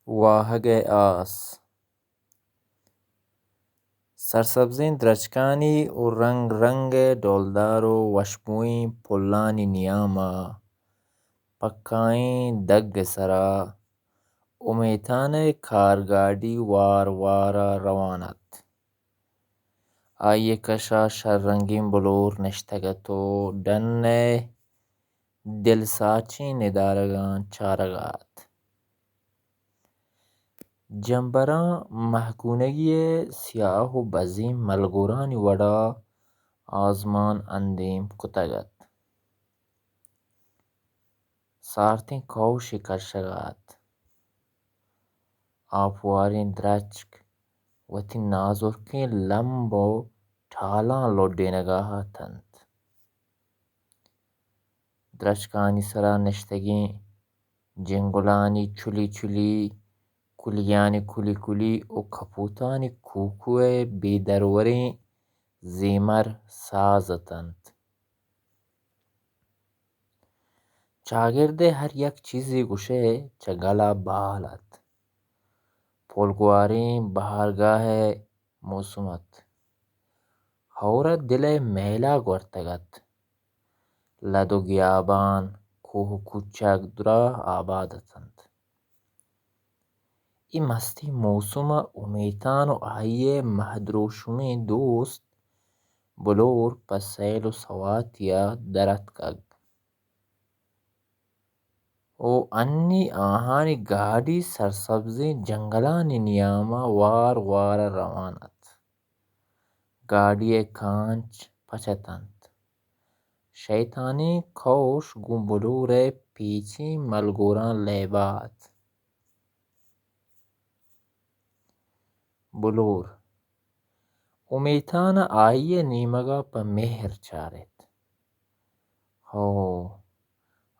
واهگه آس سرسبزین درچکانی و رنگ رنگ دولدار و وشموی پلانی نیاما پکائیں دگ سرا امیتان کارگاڑی وار وارا روانت آئیے کشا شررنگین بلور نشتگتو ڈن دل ساچی ندارگان چارگات جنبراں محکونگی سیاہ و بزیم ملگورانی وڑا آزمان اندیم کتگت سارتیں کوشی کرشگات آپواریں درچک وتی نازرکیں لمب و ٹھالاں لوڈینگاہا تنت درچکانی سرا نشتگیں جنگلانی چلی چلی کلیانی کلی کلی و کپوتانی کوکوئے بیدروریں زیمر سازتنت چاگردے ہر یک چیزی گوشے چہ گلا بالت پولگواریں بہارگاہ موسمت ہورہ دلے میلا گورتگت لدو گیابان کوہ کچک درا آبادتنت ای مستی موسمہ امیتان و آئیے مہدروشمیں دوست بلور پہ سیل و سواتیا درت کگ او انی آہانی گاڑی سرسبزیں جنگلانی نیاما وار وارا روانت گاڑی کانچ پچتنت شیطانی کوش گوں بلورے پیچیں ملگوراں لیبات بلور امیتانا آئیے نیمگا پہ مہر چارت ہو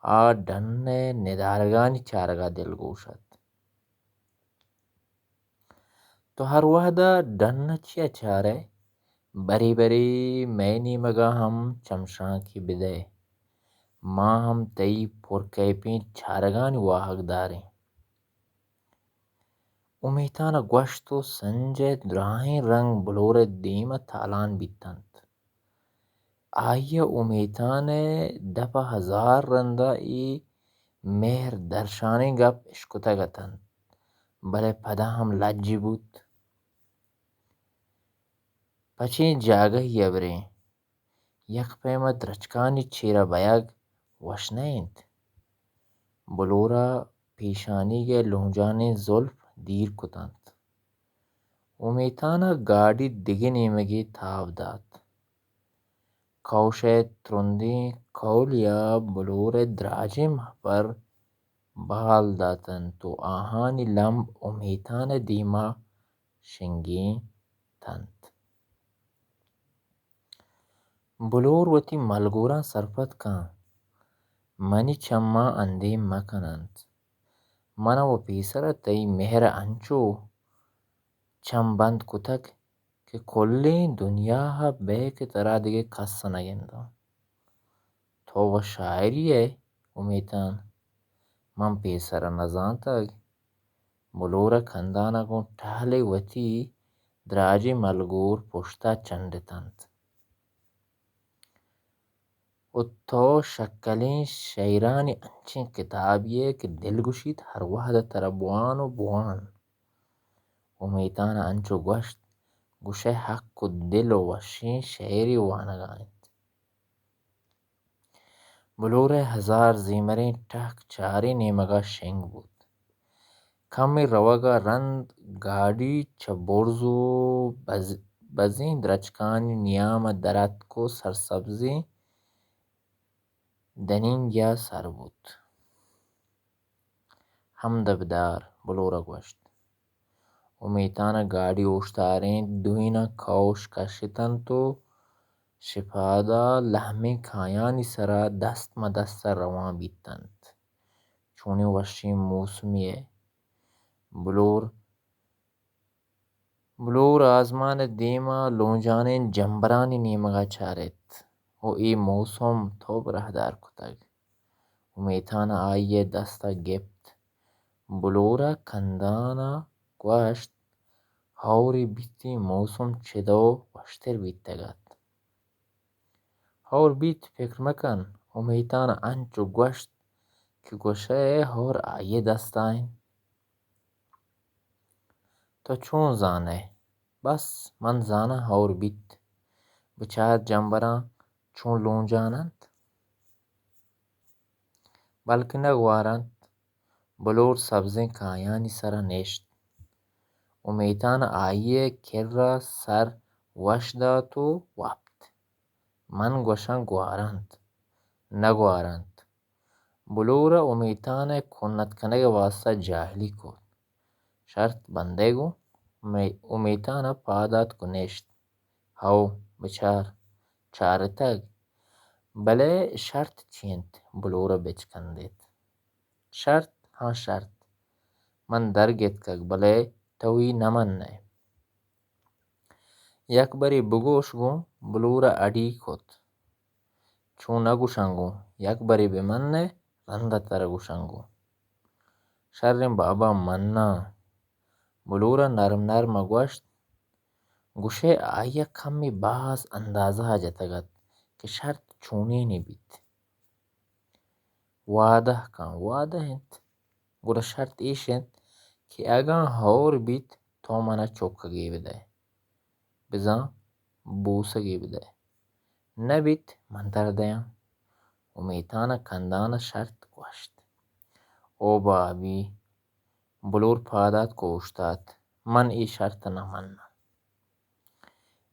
آ ڈن ندارگانی چارگا دل گوشت تو ہر وحدہ ڈن چیا چارے بری بری میں نیمگا ہم چمشاں کی بدے ماں ہم تئی پرکیپیں چارگانی واہگ داریں امیتانا گوشت و سنجے دراہیں رنگ بلور دیمہ تالان بیتنت آئیے امیتان دپہ ہزار رندہ ای مہر درشانیں گپ اشکتگتنت بلے پدا ہم لجی بوت پچیں جاگہ یبریں یک پیمہ درچکانی چیرہ بیگ وشنینت بلورا پیشانی کے لہنجانیں زلف دیر کتنت امیتانا گاڑی دگہ نیمگی تاب دات کوشے ترندیں کولیا بلور دراجیں مہ پر بال داتن تو آہانی لمب امیتان دیما شنگیں تنت بلور وتی ملگوراں سرپد کاں منی چماں اندیم مکننت منہ و پیسرہ تئی مہر انچو چم بند کتگ کہ کلیں دنیاہا بے کہ ترا دگہ کس نگندو تو و شاعری امیتان من پیسرہ نزانتگ بلورہ کندانگوں ٹہلے وتی دراجی ملگور پشتا چنڈتنت و تو شکلیں شیرانی انچیں کتابیے کہ دل گوشیت ہر وحدہ ترا بوان و بوان امیتانا انچو گوشت گوشے حق و دل و وشیں شعری وانگائنت بلورے ہزار زیمریں ٹہک چاریں نیمگا شنگ بود کمی روگا رند گاڑی چہ برز و بزیں درچکانی نیامہ درت کو سرسبزیں دنینگیا سر بود حمدہ بدار بلورہ گوشت امیتانا گاڑی اوشتاریں دوئینہ کوش کشتنت و شپادا لہمیں کھایانی سرا دست مہ دستہ رواں بیتنت چونیں وشیں موسمی بلور آزمان دیما لونجانیں جنبرانی نیمگا چارت و ای موسم توب رہدار کتگ امیتانا آئیے دستہ گپت بلورا کندانا گوشت هاوری بیتی موسم چدو وشتر بیتگد. هاور بیت فکر مکن امیتان انچو گوشت که گوشه هاور آیه دستاین. تو چون زانه؟ بس من زانه هاور بیت بچار جنبران چون لونجانند بلکه نگوارند. بلور سبزیں کایانی سرا نیشت. امیتان آیه کرا سر وشدات و وابت. من گوشن گوارند نگوارند. بلورا امیتان کنت کنگ واسطہ جاہلی کو شرط بندے گو امیتان پادات کو نیشت. ہو بچار چارتگ بلے شرط چینت بلورا بچکندیت. شرط ہاں شرط من درگت کگ بلے توی نمنے. یک بری بگوش گو بلورا اڈی کت چون نگوشنگو یک بری بمنے رندہ تر گوشنگو. شرم بابا منا بلورا نرم نرم گوشت گوشے آیا کمی باز اندازہ جتگد کہ شرط چونی نی بیت. وعدہ کن وعدہ انت گڑا شرط ایش انت کہ اگاں ہور بیت تو منا چوکا گی بدے بزاں بوسا گی بدے نہ بیت من دردیاں. امیتانا کندانا شرط گوشت او بابی بلور پادات کوشتات من ای شرط نہ منا.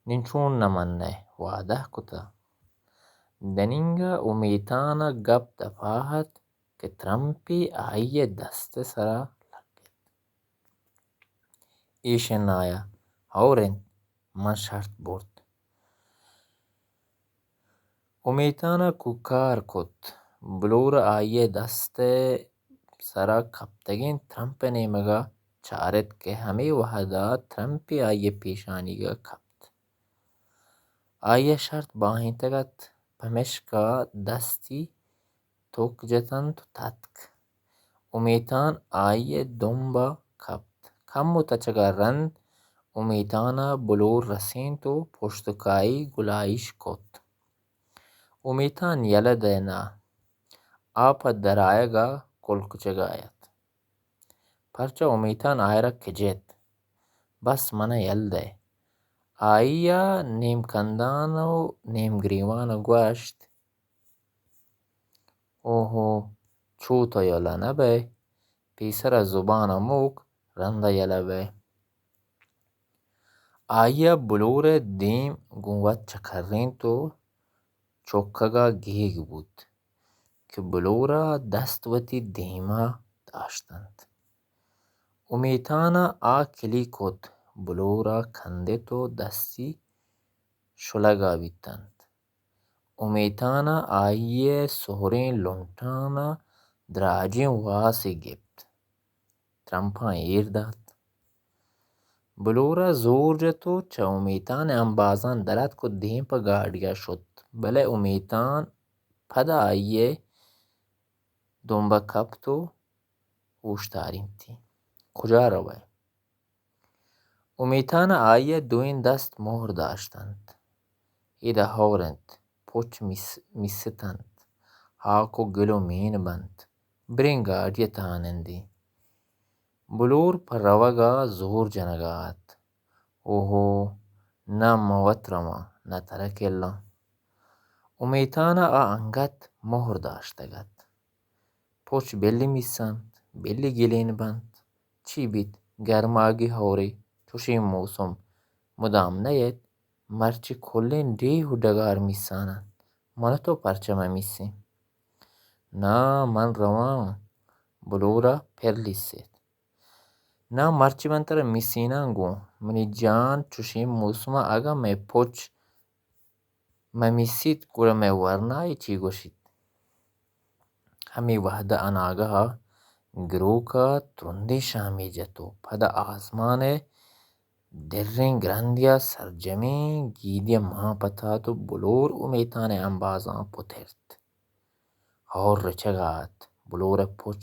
نین چون نہ منے وعدہ کتا دننگا امیتانا گپ دفاہت کہ ترمپی آئیے دست سرا لگت. ایشن آیا ہورن من شرط برد. امیتانا کوکار کت بلور آئیے دست سرا کپتگین ترمپنے مگا چارت کہ ہمیں وحدہ ترمپی آئیے پیشانی گا کپت. آئیے شرط باہیں تگت پمشکا دستی توک جتن تو تتک. امیتان آئیے دنبا کپت کم تچگا رند امیتانا بلور رسین تو پشتکائی گلائش کت. امیتان یلہ دینا آپ درائے گا کلک چگایت. پرچہ امیتان آئرہ کجیت بس منہ یل دے. آئیا نیم کندانو نیم گریوانو گوشت اوہو چوتا یلہ نہ بے پیسرا زبانا موک رندہ یلہ بے. آئیا بلور دیم گونوت چکرین تو چوکگا گیگ بود کہ بلورا دست وتی دیما داشتند. امیتانا آ کلی کت بلورا کندے تو دستی شلگا بیتند. امیتانا آئیے سہرین لنٹانا دراجیں واسی گپت ترمپاں ایر دات. بلورا زور جتو چا امیتان انبازان درد کو دیم پا گاڑیا شد بلے امیتان پدا آئیے دنبا کپتو اوشتاریم تی کجا روئے. امیتانا آئیے دوین دست مہر داشتند. ایدہ ہورند پوچ میستند ہاکو گلو مین بند برین گاڑی تانندی. بلور پر روگا زور جنگات اوہو نہ موت رما نہ ترک اللہ. امیتانا آ انگت مہر داشتگد پوچ بلی میسند بلی گلین بند چی بیت گرماگی ہوری چوشی موسم مدام نیت مرچی کھلین ڈیہو ڈگار میسانند من تو پرچہ میسی. نا من روان بلورا پھر لیسید. نا مرچی من ترہ میسینان گو منی جان چوشی موسما اگا میں پوچ میسید گوڑا میں ورنائی چی گوشید. ہمی وحدہ اناگہا گروکا ترندی شامی جتو پدا آسمانے درین گرندیا سرجمین گیدیا ماں پتا تو بلور امیتانے انبازاں پترت اور رچگات بلور پوچ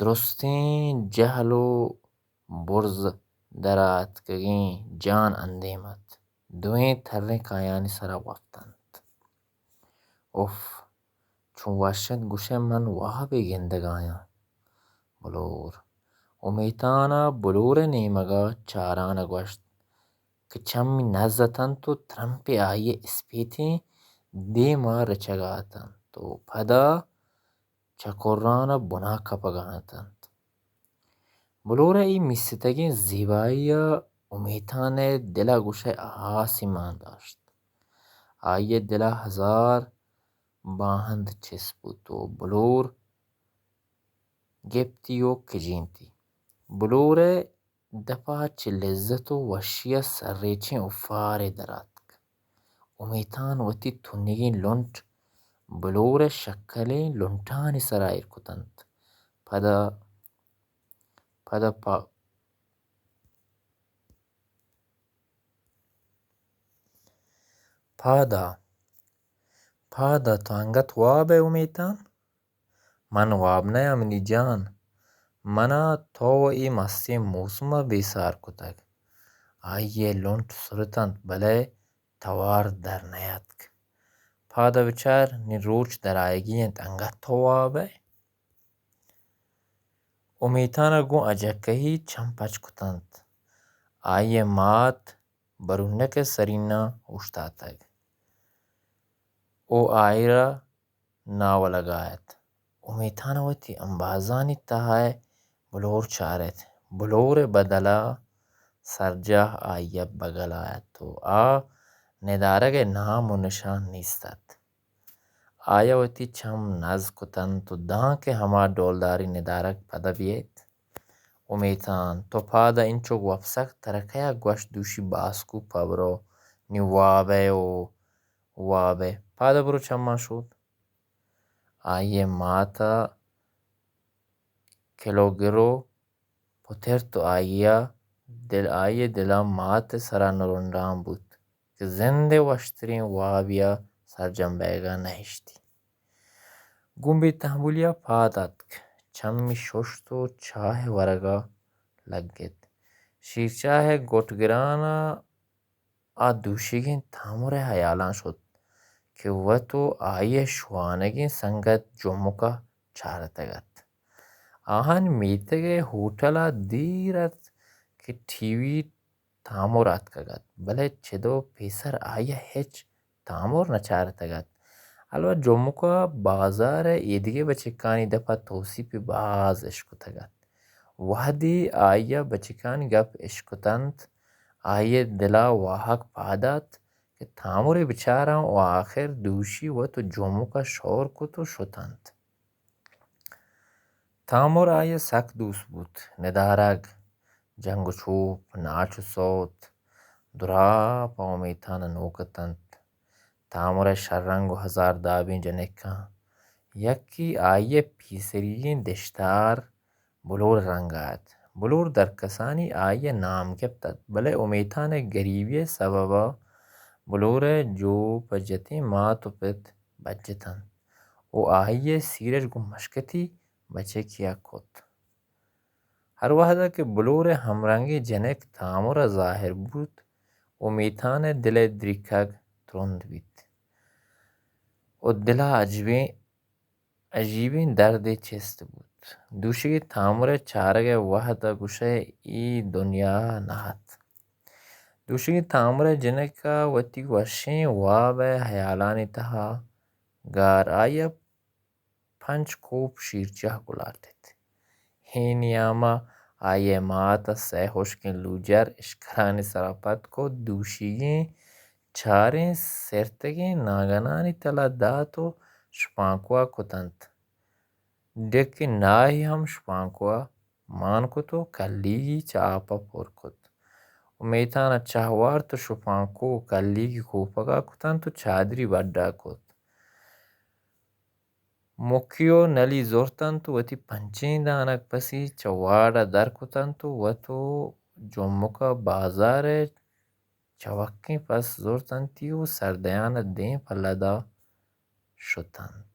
درستین جهلو برز درات کگین جان اندیمت دوین ترین کایانی سرا وقتند اوف چون واشد گوشه من واه گندگایا بلور امیتانا بلور نیمگا چارانا گوشت که چمی نزتن تو ترمپی آیه اسپیتی دیما رچگاتن تو پدا چکرانا بنا کپگانتند بلور ای میستگین زیبایی امیتان دلا گوشه آسی مان داشت آیه دلا هزار باهند چس بود و بلور گپتی و کجینتی بلور دپا چه لذت و وشی سریچین افار درات امیتان وتی تونگین لنٹ بلور شکلین لنٹانی سرایر کتند پدا پادا تو انگت وابه امیتان من واب نیا منی جان منا تو ای مستی موسما بیسار کتگ آئیے لونٹ سرطنت بلے توار در نیاتک پادا بچار نی روچ در آئیگی انت انگت تو وابه امیتانا گو اجکهی چم پچ کتنت آئیے مات برونک سرینا اشتاتگ او آئیرا ناو لگایت امیتانا وتی انبازانی تاہائے بلور چارت بلور بدلا سرجah آئیے بگل آیت تو ندارگ نام و نشان نیستد آیا وتی چم نز کتن تو دان که ہما ڈولداری ندارگ پدا بیت امیتان تو پادا انچو وپسک ترکیا گوش دوشی باسکو پبرو نی وابه و وابه پادا برو چمان شد آئیے ماتا کلوگرو پتر تو آئیے دلا مات سرا نرندان بود که زنده وشترین وابیا سرجنبیگا نهشتی گنبی تحمولیا پاداتک چمی ششت و چاه ورگا لگت شیرچاه گوٹگرانا دوشیگین تامور حیالان شد که و تو آئیے شوانگین سنگت جمکا چارتگت آهن میتگه هوٹلا دیرت که ٹیوی تامورات کگت بله چدو پیسر آئیے هچ تامور نچارتگت البته جمکا بازار ایدگه بچکانی دپا توصیپی باز اشکتگت وحدی آئیے بچکانی گپ اشکتند آئیے دلا واحق پادات که تامور بچارا و آخر دوشی و تو جمکا شور کتو شتند تامور آئیے سک دوس بود ندارگ جنگ و چوب ناچ و صوت درا پا امیتان نوکتند تامور شرنگ و هزار دابین جنکا یکی آئیے پیسرین دشتار بلور رنگ آیت بلور در کسانی آئیے نام گپتد بلے امیتان گریبی سببا بلور جو پجتی ماتو پت بجتن او آئیے سیرج گو مشکتی بچے کیا کت ہر وحدہ کہ بلور ہمرنگی جنک تامور ظاہر بود امیتان دل درکگ ترند بیت او دلا عجیبین درد چست بود دوشی تامور چارگ وحدہ گوشه ای دنیا نهت دوشی تامور جنکا وتی وشین واب حیالانی تها گار آیا پنچ کوپ شیرچه گلاتت هینیاما آئیے ماتا سہ ہوشکن لوجر اشکرانی سراپت کو دوشیگین چاریں سرتگین ناگنانی تلا داتو شپانکوا کتنت ڈکی ناہی ہم شپانکوا مان کتو کلیگی چاپا پور کت امیتانا چاہوار تو شپانکو کلیگی کوپگا کتن تو چادری بڑا کت مکیو نلی زورتن تو وتی پنچین دانک پسی چواڑا در کتن تو و تو جمکا بازار çavakkî pes zor tenî û serdeyana dê peleda şutand.